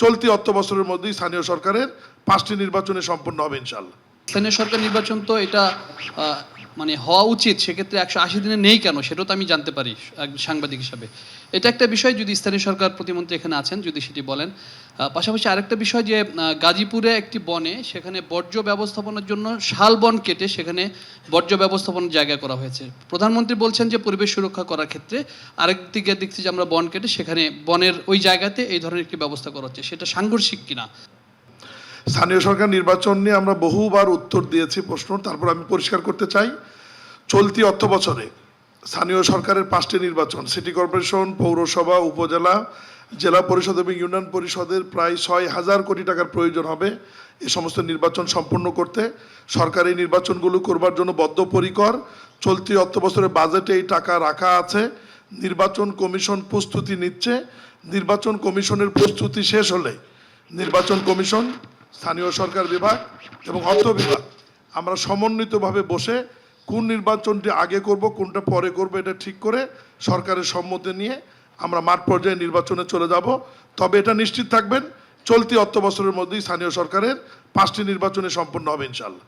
চলতি অর্থ বছরের মধ্যেই স্থানীয় সরকারের 5টি নির্বাচনে সম্পন্ন হবে ইনশাআল্লাহ। স্থানীয় সরকার নির্বাচন তো এটা মানে হওয়া উচিত, সেক্ষেত্রে 180 দিনে নেই কেন সেটাও তো আমি জানতে পারি সাংবাদিক হিসাবে। এটা একটা বিষয়, যদি স্থানীয় সরকার প্রতিমন্ত্রী এখানে আছেন যদি সেটি বলেন। পাশাপাশি আরেকটা বিষয় যে গাজীপুরে একটি বনে সেখানে বর্জ্য ব্যবস্থাপনার জন্য শাল বন কেটে সেখানে বর্জ্য ব্যবস্থাপনার জায়গা করা হয়েছে। প্রধানমন্ত্রী বলছেন যে পরিবেশ সুরক্ষা করার ক্ষেত্রে, আরেক দিকে দেখছি যে আমরা বন কেটে সেখানে বনের ওই জায়গাতে এই ধরনের একটি ব্যবস্থা করা হচ্ছে, সেটা সাংঘর্ষিক কিনা? স্থানীয় সরকার নির্বাচন নিয়ে আমরা বহুবার উত্তর দিয়েছি প্রশ্ন, তারপর আমি পরিষ্কার করতে চাই। চলতি অর্থ বছরে স্থানীয় সরকারের 5টি নির্বাচন, সিটি কর্পোরেশন, পৌরসভা, উপজেলা, জেলা পরিষদ এবং ইউনিয়ন পরিষদের প্রায় 6,000 কোটি টাকার প্রয়োজন হবে এই সমস্ত নির্বাচন সম্পন্ন করতে। সরকার এই নির্বাচনগুলো করবার জন্য বদ্ধপরিকর। চলতি অর্থ বছরের বাজেটে এই টাকা রাখা আছে। নির্বাচন কমিশন প্রস্তুতি নিচ্ছে। নির্বাচন কমিশনের প্রস্তুতি শেষ হলে নির্বাচন কমিশন, স্থানীয় সরকার বিভাগ এবং অর্থ বিভাগ আমরা সমন্বিতভাবে বসে কোন নির্বাচনটি আগে করব কোনটা পরে করব এটা ঠিক করে সরকারের সম্মতি নিয়ে আমরা মাঠ পর্যায়ে নির্বাচনে চলে যাব। তবে এটা নিশ্চিত থাকবেন, চলতি অর্থ বছরের মধ্যেই স্থানীয় সরকারের 5টি নির্বাচনে সম্পন্ন হবে ইনশাআল্লাহ।